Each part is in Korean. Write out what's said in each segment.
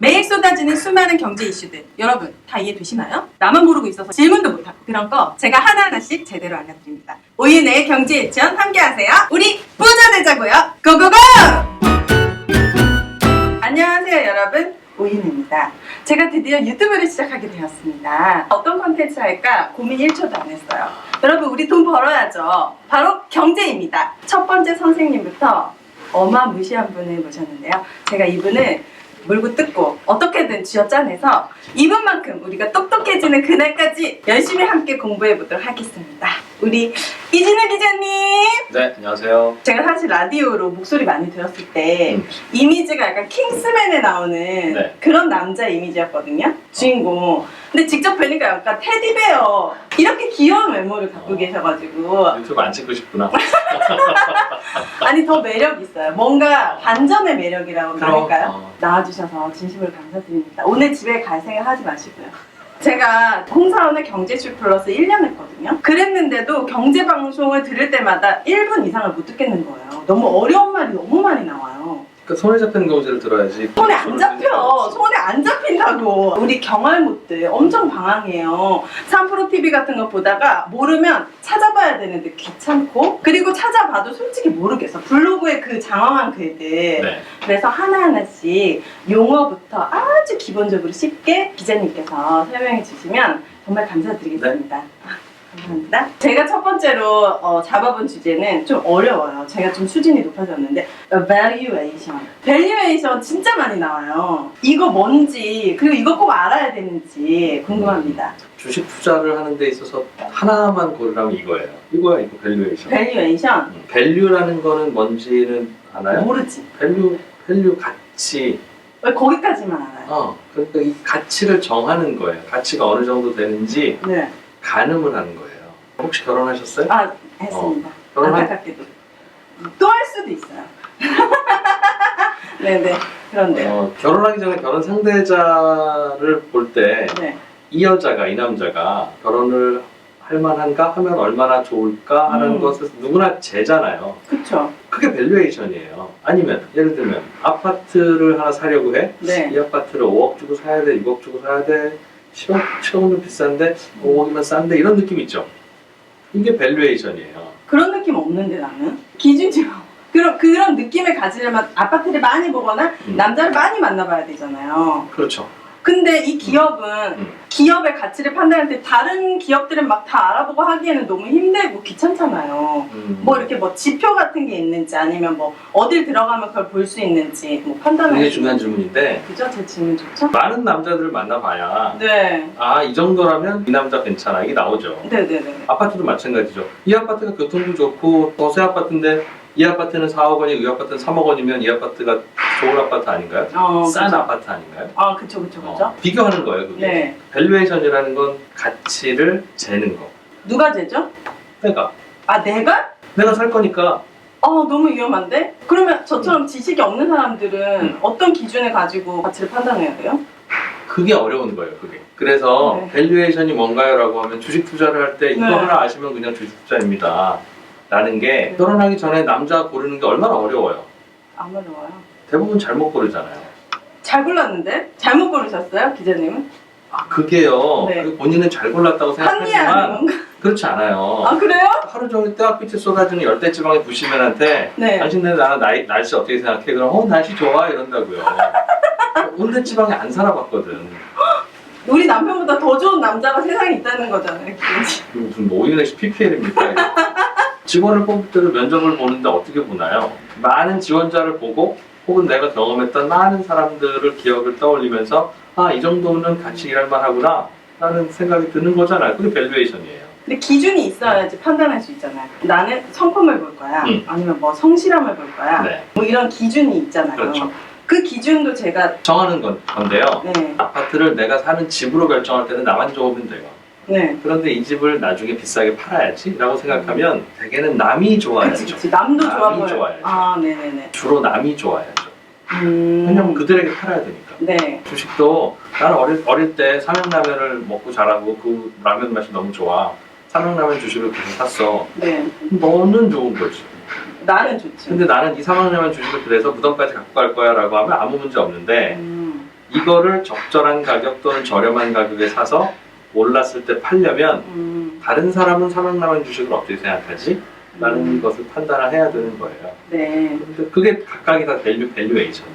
매일 쏟아지는 수많은 경제 이슈들 여러분 다 이해되시나요? 나만 모르고 있어서 질문도 못하고 그런 거 제가 하나하나씩 제대로 알려드립니다. 오윤의 경제 유치원 함께하세요. 우리 부자 되자고요. 고고고! 안녕하세요 여러분, 오윤입니다. 제가 드디어 유튜브를 시작하게 되었습니다. 어떤 컨텐츠 할까 고민 1초도 안 했어요. 여러분 우리 돈 벌어야죠. 바로 경제입니다. 첫 번째 선생님부터 어마무시한 분을 모셨는데요. 제가 이분을 물고 뜯고 어떻게든 쥐어짜내서 이분만큼 우리가 똑똑해지는 그날까지 열심히 함께 공부해 보도록 하겠습니다. 우리 이진우 기자님. 네, 안녕하세요. 제가 사실 라디오로 목소리 많이 들었을 때 이미지가 약간 킹스맨에 나오는 네. 그런 남자 이미지였거든요. 주인공. 근데 직접 뵈니까 약간 테디베어 이렇게 귀여운 외모를 갖고 계셔가지고 유튜브 안 찍고 싶구나. 아니 더 매력 있어요. 뭔가 반전의 매력이라고 그럼, 할까요? 나와주셔서 진심으로 감사드립니다. 오늘 집에 갈 생각 하지 마시고요. 제가 홍사원의 경제쇼 플러스 1년 했거든요. 그랬는데도 경제방송을 들을 때마다 1분 이상을 못 듣겠는 거예요. 너무 어려운 말이 너무 많이 나와요. 그러니까 손에 잡히는 경제를 들어야지. 손에 안 잡혀. 손에 안 잡힌다고. 우리 경알못들 엄청 방황해요. 3프로TV 같은 거 보다가 모르면 찾아봐야 되는데 귀찮고, 그리고 찾아봐도 솔직히 모르겠어. 블로그에 그 장황한 글들. 네. 그래서 하나하나씩 용어부터 아주 기본적으로 쉽게 기자님께서 설명해 주시면 정말 감사드리겠습니다. 감사합니다. 제가 첫 번째로 잡아본 주제는 좀 어려워요. 제가 좀 수준이 높아졌는데 valuation. valuation 진짜 많이 나와요. 이거 뭔지 그리고 이거 꼭 알아야 되는지 궁금합니다. 주식 투자를 하는 데 있어서 하나만 고르라면 이거예요. 이거야, 이거 밸류에이션. valuation 밸류라는 거는 뭔지는 아나요? 모르지. 밸류 가치. 왜 거기까지만 알아요? 그러니까 이 가치를 정하는 거예요. 가치가 어느 정도 되는지 네. 가늠을 하는 거예요. 혹시 결혼하셨어요? 아, 했습니다. 결혼할 안타깝게도. 또 할 수도 있어요. 네네. 그런데요. 결혼하기 전에 결혼 상대자를 볼 때 이 네. 여자가, 이 남자가 결혼을 할 만한가 하면 얼마나 좋을까 하는 것을 누구나 재잖아요. 그쵸. 그게 밸류에이션이에요. 아니면 예를 들면 아파트를 하나 사려고 해. 네. 이 아파트를 5억 주고 사야 돼, 6억 주고 사야 돼, 10억, 7억은 좀 비싼데 5억이면 싼데 이런 느낌 있죠. 이게 밸류에이션이에요. 그런 느낌 없는데 나는 기준이 그런 느낌을 가지려면 아파트를 많이 보거나 남자를 많이 만나봐야 되잖아요. 그렇죠. 근데 이 기업은 기업의 가치를 판단할 때 다른 기업들은 막 다 알아보고 하기에는 너무 힘들고 귀찮잖아요. 뭐 이렇게 뭐 지표 같은 게 있는지 아니면 뭐 어딜 들어가면 그걸 볼 수 있는지 뭐 판단할 굉장히 수 중요한 있는지. 질문인데 그죠? 제 질문 좋죠? 많은 남자들을 만나봐야 네. 아, 이 정도라면 이 남자 괜찮아 이게 나오죠. 네네네. 아파트도 마찬가지죠. 이 아파트가 교통도 좋고 새 아파트인데 이 아파트는 4억 원이고 이 아파트는 3억 원이면 이 아파트가 좋은 아파트 아닌가요? 싼 그쵸. 아파트 아닌가요? 아 그쵸. 비교하는 거예요 그게. 네. 밸류에이션이라는 건 가치를 재는 거. 누가 재죠? 내가 내가? 살 거니까. 너무 위험한데? 그러면 저처럼 지식이 없는 사람들은 어떤 기준을 가지고 가치를 판단해야 돼요? 그게 어려운 거예요 그게. 그래서 네. 밸류에이션이 뭔가요? 라고 하면 주식 투자를 할 때 이거 네. 하나 아시면 그냥 주식 투자입니다 라는 게 네. 결혼하기 전에 남자 고르는 게 얼마나 어려워요. 안 어려워요. 대부분 잘못 고르잖아요. 잘 골랐는데? 잘못 고르셨어요? 기자님은? 그게요. 네. 그 본인은 잘 골랐다고 합리화하는 생각하지만 건가? 그렇지 않아요. 아 그래요? 하루 종일 뜨악빛이 쏟아지는 열대지방의 부시맨한테 네. 당신네 나는 날씨 어떻게 생각해? 그럼 날씨 좋아 이런다고요. 온대지방에 안 살아봤거든. 우리 남편보다 더 좋은 남자가 세상에 있다는 거잖아요. 무슨 노인의 PPL입니까? 직원을 뽑을 때도 면접을 보는데 어떻게 보나요? 많은 지원자를 보고 혹은 내가 경험했던 많은 사람들을 기억을 떠올리면서 아, 이 정도는 같이 일할 만하구나 라는 생각이 드는 거잖아요. 그게 밸류에이션이에요. 근데 기준이 있어야지 판단할 수 있잖아요. 나는 성품을 볼 거야. 아니면 뭐 성실함을 볼 거야. 네. 뭐 이런 기준이 있잖아요. 그렇죠. 그 기준도 제가 정하는 건데요. 네. 아파트를 내가 사는 집으로 결정할 때는 나만 좋으면 돼요. 네. 그런데 이 집을 나중에 비싸게 팔아야지 라고 생각하면 대개는 남이 좋아야죠. 그치. 남도 좋아 남이 보여요. 좋아야죠. 아, 네네네. 주로 남이 좋아야죠. 왜냐면 그들에게 팔아야 되니까. 네. 주식도 나는 어릴 때 삼양라면을 먹고 자라고 그 라면 맛이 너무 좋아. 삼양라면 주식을 계속 샀어. 네. 너는 좋은 거지. 나는 좋지. 근데 나는 이 삼양라면 주식을 그래서 무덤까지 갖고 갈 거야 라고 하면 아무 문제 없는데 이거를 적절한 가격 또는 저렴한 가격에 사서 올랐을 때 팔려면 다른 사람은 삼양라면 주식을 어떻게 생각하지? 라는 것을 판단을 해야 되는 거예요. 네. 근데 그게 각각이 다 밸류에이션.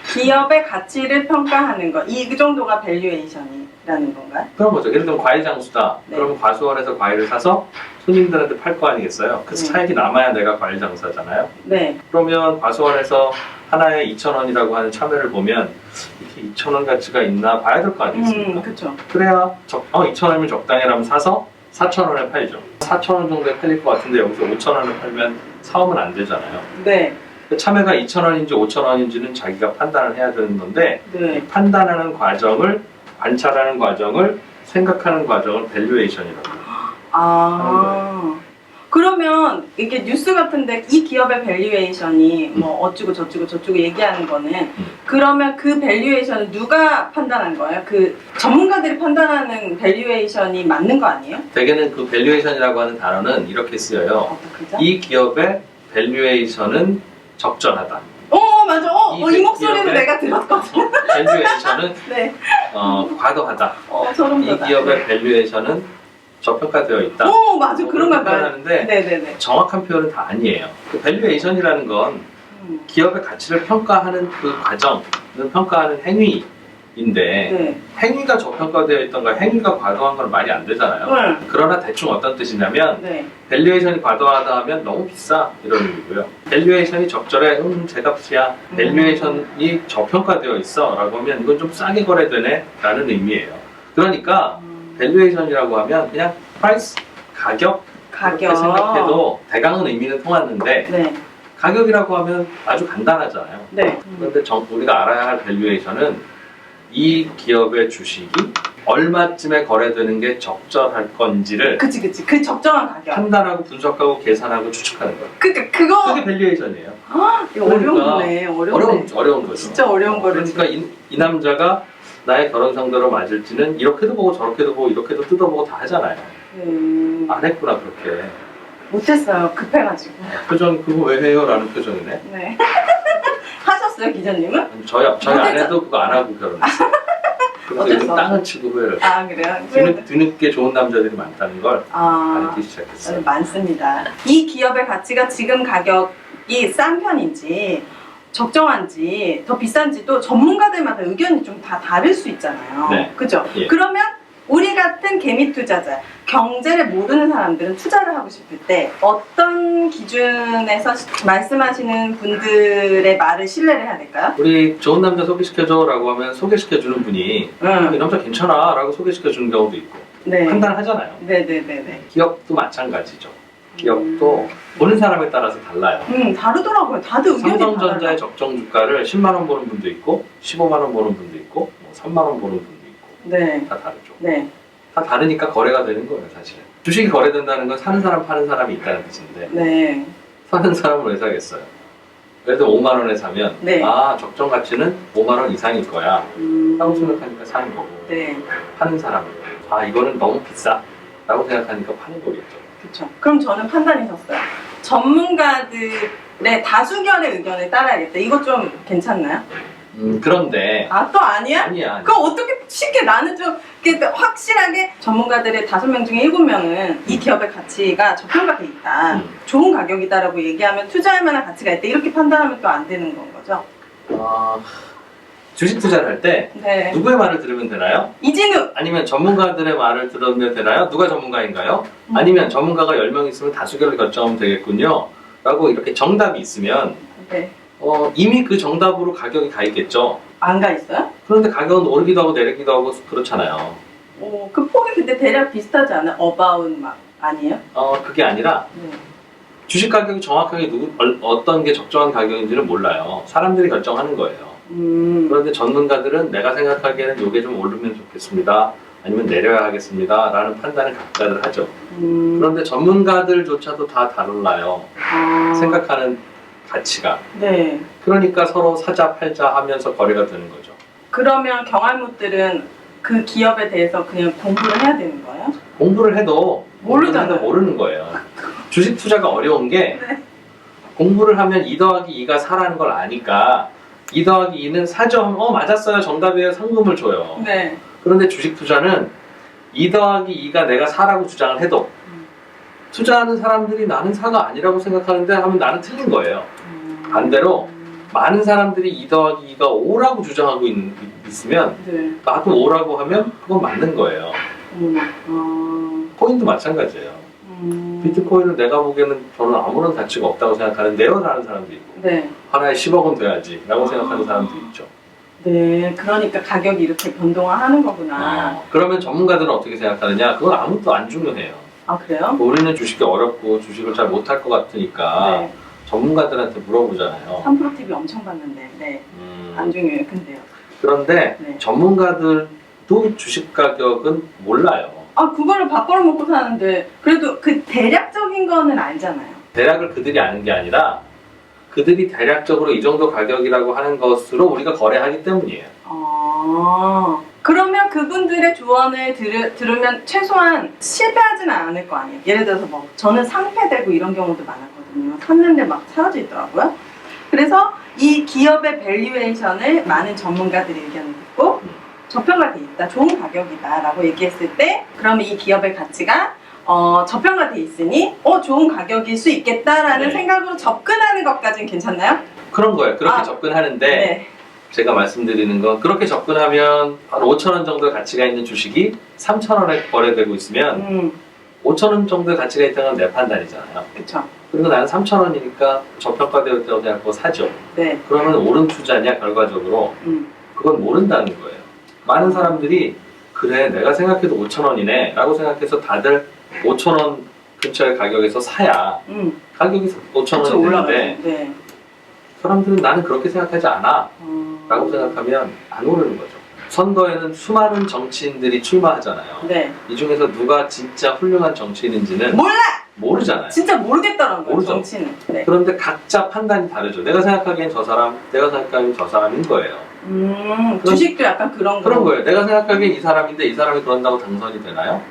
기업의 가치를 평가하는 거, 이 정도가 밸류에이션이라는 건가요? 그런 거죠. 예를 들면 과일 장수다. 네. 그러면 과수원에서 과일을 사서 손님들한테 팔 거 아니겠어요? 그 차익이 남아야 내가 과일 장사잖아요. 네. 그러면 과수원에서 하나에 2,000원이라고 하는 참외를 보면 이게 2,000원 가치가 있나 봐야 될 거 아니겠습니까? 그렇죠. 그래야 2,000원이면 적당히라면 사서 4,000원에 팔죠. 4,000원 정도에 팔릴 것 같은데 여기서 5,000원에 팔면 사오면 안 되잖아요. 네. 참외가 2,000원인지 5,000원인지는 자기가 판단을 해야 되는 건데 네. 이 판단하는 과정을, 관찰하는 과정을, 생각하는 과정을 밸류에이션이라고 해요. 그러면 이게 뉴스 같은데 이 기업의 밸류에이션이 뭐 어쩌고 저쩌고 얘기하는 거는 그러면 그 밸류에이션은 누가 판단한 거예요? 그 전문가들이 판단하는 밸류에이션이 맞는 거 아니에요? 대개는 그 밸류에이션이라고 하는 단어는 이렇게 쓰여요. 어떡하죠? 이 기업의 밸류에이션은 적절하다. 맞아. 이 목소리는 내가 들었거든. 밸류에이션은 네. 과도하다. 소름 이 돋아. 기업의 밸류에이션은 저평가되어 있다. 맞아. 그런 말 표현하는데 네네네. 정확한 표현은 다 아니에요. 그 밸류에이션이라는 건 기업의 가치를 평가하는 그 과정은 평가하는 행위인데 네. 행위가 저평가되어 있던가 행위가 과도한 건 말이 안 되잖아요. 그러나 대충 어떤 뜻이냐면 네. 밸류에이션이 과도하다 하면 너무 비싸 이런 의미고요. 밸류에이션이 적절해 제값이야. 밸류에이션이 저평가되어 있어 라고 하면 이건 좀 싸게 거래되네 라는 의미예요. 그러니까 밸류에이션이라고 하면 그냥 프라이스, 가격 그렇게 생각해도 대강은 의미는 통하는데 네. 가격이라고 하면 아주 간단하잖아요. 네. 그런데 우리가 알아야 할 밸류에이션은 이 기업의 주식이 얼마쯤에 거래되는 게 적절할 건지를 그치. 그 적정한 가격. 판단하고 분석하고 계산하고 추측하는 거예요. 그거 그게 밸류에이션이에요. 이거 어려운 거네. 어려운 거죠. 진짜 어려운 거를. 그러니까 이 남자가 나의 결혼 상대로 맞을지는 이렇게도 보고 저렇게도 보고 이렇게도 뜯어보고 다 하잖아요. 안 했구나 그렇게. 못했어요. 급해가지고. 표정 그거 왜 해요? 라는 표정이네. 네. 하셨어요 기자님은? 저희 아내도 그거 안 하고 결혼했어요. 그래서 요즘 땅을 치고 후회를. 그래요? 뒤늦게 좋은 남자들이 많다는 걸 알기 시작했어요. 많습니다. 이 기업의 가치가 지금 가격이 싼 편인지 적정한지 더 비싼지도 전문가들마다 의견이 좀 다 다를 수 있잖아요. 네. 그죠? 예. 그러면 우리 같은 개미 투자자, 경제를 모르는 사람들은 투자를 하고 싶을 때 어떤 기준에서 말씀하시는 분들의 말을 신뢰를 해야 될까요? 우리 좋은 남자 소개시켜줘 라고 하면 소개시켜주는 분이 이 남자 괜찮아 라고 소개시켜주는 경우도 있고 네. 판단하잖아요. 네네네네. 기업도 마찬가지죠. 기업도 보는 사람에 따라서 달라요. 다르더라고요. 다들 의견이 삼성전자의 달라요. 적정 주가를 10만 원 보는 분도 있고 15만 원 보는 분도 있고 3만 원 보는 분도 있고 네. 다 다르죠. 네. 다 다르니까 거래가 되는 거예요 사실은. 주식이 거래된다는 건 사는 사람 파는 사람이 있다는 뜻인데 네. 사는 사람은 왜 사겠어요? 예를 들어 5만 원에 사면 네. 적정 가치는 5만 원 이상일 거야 라고 생각하니까 사는 거고 네. 파는 사람은 이거는 너무 비싸 라고 생각하니까 파는 거겠죠. 그렇죠. 그럼 저는 판단이 섰어요. 전문가들의 다수결의 의견을 따라야겠다. 이거 좀 괜찮나요? 그런데 또 아니야? 아니야. 그럼 어떻게 쉽게 나는 좀 이렇게 확실하게 전문가들의 5명 중에 7명은 이 기업의 가치가 저평가돼 있다. 좋은 가격이다라고 얘기하면 투자할 만한 가치가 있다. 이렇게 판단하면 또 안 되는 건 거죠? 주식 투자를 할 때 네. 누구의 말을 들으면 되나요? 이진우! 아니면 전문가들의 말을 들으면 되나요? 누가 전문가인가요? 아니면 전문가가 10명 있으면 다수결을 결정하면 되겠군요 라고 이렇게 정답이 있으면 네. 이미 그 정답으로 가격이 가 있겠죠. 안 가 있어요? 그런데 가격은 오르기도 하고 내리기도 하고 그렇잖아요. 그 폭이 근데 대략 비슷하지 않아요? 어바웃 막 아니에요? 그게 아니라 주식 가격이 정확하게 어떤 게 적정한 가격인지는 몰라요. 사람들이 결정하는 거예요. 그런데 전문가들은 내가 생각하기에는 이게 좀 오르면 좋겠습니다. 아니면 내려야 하겠습니다. 라는 판단을 각자들 하죠. 그런데 전문가들조차도 다 달라요. 생각하는 가치가. 네. 그러니까 서로 사자 팔자 하면서 거래가 되는 거죠. 그러면 경알못들은 그 기업에 대해서 그냥 공부를 해야 되는 거예요? 공부를 해도 모르잖아요. 모르는 거예요. 주식 투자가 어려운 게 공부를 하면 2 더하기 2가 4라는 걸 아니까 2 더하기 2는 4점. 맞았어요. 정답이에요. 상금을 줘요. 네. 그런데 주식 투자는 2 더하기 2가 내가 4라고 주장을 해도 투자하는 사람들이 나는 4가 아니라고 생각하는데 하면 나는 틀린 거예요. 반대로 많은 사람들이 2 더하기 2가 5라고 주장하고 있으면 네. 나도 5라고 하면 그건 맞는 거예요. 코인도 마찬가지예요. 비트코인을 내가 보기에는 저는 아무런 가치가 없다고 생각하는데요 라는 사람도 있고 네. 하나에 10억은 돼야지 라고 생각하는 사람도 있죠. 네. 그러니까 가격이 이렇게 변동하는 거구나. 그러면 전문가들은 어떻게 생각하느냐? 그건 아무것도 안 중요해요. 아, 그래요? 우리는 주식이 어렵고 주식을 잘 못할 것 같으니까 네. 전문가들한테 물어보잖아요. 3프로 TV 엄청 봤는데, 네. 안 중요해요, 근데요. 그런데 네. 전문가들도 주식 가격은 몰라요. 아, 그거를 밥벌어 먹고 사는데, 그래도 그 대략적인 거는 알잖아요. 대략을 그들이 아는 게 아니라 그들이 대략적으로 이 정도 가격이라고 하는 것으로 우리가 거래하기 때문이에요. 그러면 그분들의 조언을 들으면 최소한 실패하지는 않을 거 아니에요. 예를 들어서 뭐 저는 상패되고 이런 경우도 많았거든요. 샀는데 막 사라져 있더라고요. 그래서 이 기업의 밸류에이션을 많은 전문가들의 의견을 듣고 저평가돼 있다, 좋은 가격이다 라고 얘기했을 때 그러면 이 기업의 가치가 저평가돼 있으니 좋은 가격일 수 있겠다라는 네. 생각으로 접근하는 것까지는 괜찮나요? 그런 거예요. 그렇게 접근하는데 네. 제가 말씀드리는 건 그렇게 접근하면 한 5,000원 정도의 가치가 있는 주식이 3,000원에 거래되고 있으면 5,000원 정도의 가치가 있다는 건 내 판단이잖아요. 그렇죠. 그리고 나는 3,000원이니까 저평가되었다고 생각하고 사죠. 네. 그러면 옳은 투자냐 결과적으로 그건 모른다는 거예요. 많은 사람들이 그래 내가 생각해도 5,000원이네 라고 생각해서 다들 5,000원 근처의 가격에서 사야 가격이 5,000원이 되는데 네. 사람들은 나는 그렇게 생각하지 않아 라고 생각하면 안 오르는 거죠. 선거에는 수많은 정치인들이 출마하잖아요. 네. 이 중에서 누가 진짜 훌륭한 정치인인지는 몰라! 모르잖아요. 진짜 모르겠더라고요, 모르죠. 정치는. 네. 그런데 각자 판단이 다르죠. 내가 생각하기엔 저 사람, 내가 생각하기엔 저 사람인 거예요. 주식도 약간 그런 거예요. 내가 생각하기엔 이 사람인데 이 사람이 그런다고 당선이 되나요?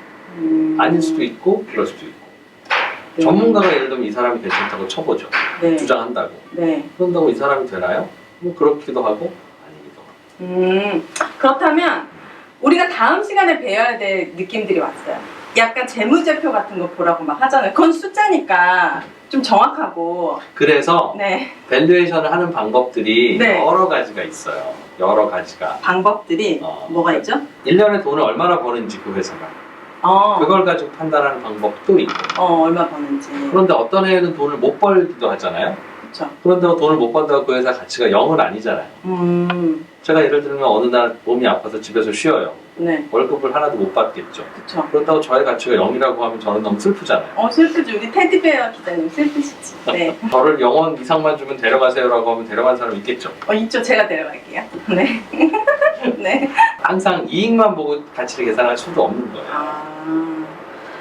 아닐 수도 있고 그럴 수도 있고. 네. 전문가가 예를 들면 이 사람이 괜찮다고 쳐보죠. 네. 주장한다고. 네. 그런다고 이 사람이 되나요? 뭐 그렇기도 하고 아니기도 하고. 그렇다면 우리가 다음 시간에 배워야 될 느낌들이 왔어요. 약간 재무제표 같은 거 보라고 막 하잖아요. 그건 숫자니까 좀 정확하고. 그래서 네. 밸류에이션을 하는 방법들이 네. 여러 가지가 있어요. 여러 가지가. 방법들이 뭐가 있죠? 1년에 돈을 얼마나 버는지 그 회사가. 그걸 가지고 판단하는 방법도 있고. 얼마 버는지. 그런데 어떤 해에는 돈을 못 벌기도 하잖아요. 그렇죠. 그런다고 돈을 못 번다고 그 회사 가치가 0은 아니잖아요. 제가 예를 들면 어느 날 몸이 아파서 집에서 쉬어요. 네. 월급을 하나도 못 받겠죠. 그렇죠. 그렇다고 저의 가치가 0이라고 하면 저는 너무 슬프잖아요. 슬프지. 우리 테디베어 기자님 슬프시지. 네. 저를 0원 이상만 주면 데려가세요라고 하면 데려간 사람 있겠죠. 있죠. 제가 데려갈게요. 네. 네. 항상 이익만 보고 가치를 계산할 수도 없는 거예요.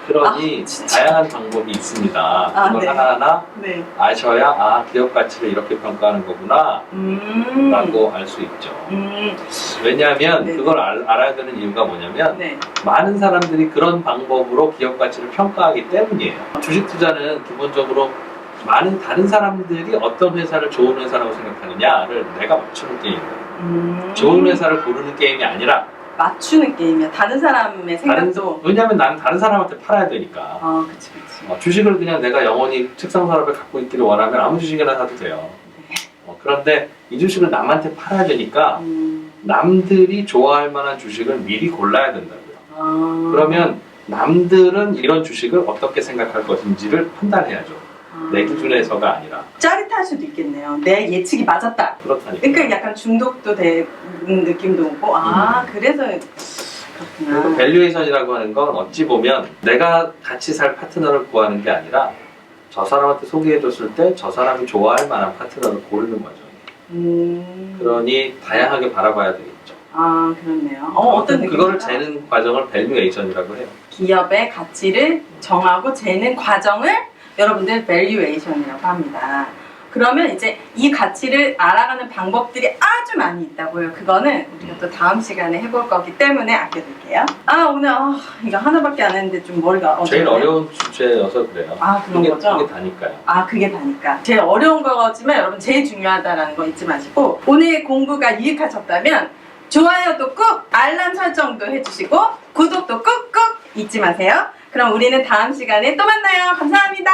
그러니 다양한 방법이 있습니다. 그걸 네. 하나하나 네. 아셔야 기업 가치를 이렇게 평가하는 거구나 라고 알 수 있죠. 왜냐하면 네. 그걸 알아야 되는 이유가 뭐냐면 네. 많은 사람들이 그런 방법으로 기업 가치를 평가하기 때문이에요. 주식 투자는 기본적으로 많은 다른 사람들이 어떤 회사를 좋은 회사라고 생각하느냐를 내가 맞추는 게임이에요. 좋은 회사를 고르는 게임이 아니라 맞추는 게임이야. 다른 사람의 생각도. 왜냐하면 나는 다른 사람한테 팔아야 되니까. 그치. 주식을 그냥 내가 영원히 책상 서랍에 갖고 있기를 원하면 아무 주식이나 사도 돼요. 네. 그런데 이 주식을 남한테 팔아야 되니까 남들이 좋아할 만한 주식을 미리 골라야 된다고요. 그러면 남들은 이런 주식을 어떻게 생각할 것인지를 판단해야죠. 내 기준에서가 아니라. 짜릿할 수도 있겠네요. 내 예측이 맞았다. 그렇다니까. 그러니까 약간 중독도 되는 느낌도 오고 그래서 그렇구나. 그리고 밸류에이션이라고 하는 건 어찌 보면 내가 같이 살 파트너를 구하는 게 아니라 저 사람한테 소개해줬을 때 저 사람이 좋아할 만한 파트너를 고르는 거죠. 그러니 다양하게 바라봐야 되겠죠. 그렇네요. 어떤 느낌인가? 그거를 재는 과정을 밸류에이션이라고 해요. 기업의 가치를 정하고 재는 과정을 여러분들 밸류에이션이라고 합니다. 그러면 이제 이 가치를 알아가는 방법들이 아주 많이 있다고요. 그거는 우리가 또 다음 시간에 해볼 거기 때문에 아껴둘게요. 오늘 이거 하나밖에 안 했는데 좀 머리가 제일 어렵네요. 어려운 주제여서 그래요. 그런 거죠? 그게 다니까요. 그게 다니까. 제일 어려운 거지만 여러분 제일 중요하다라는 거 잊지 마시고, 오늘 공부가 유익하셨다면 좋아요도 꾹, 알람 설정도 해주시고 구독도 꾹꾹 잊지 마세요. 그럼 우리는 다음 시간에 또 만나요. 감사합니다.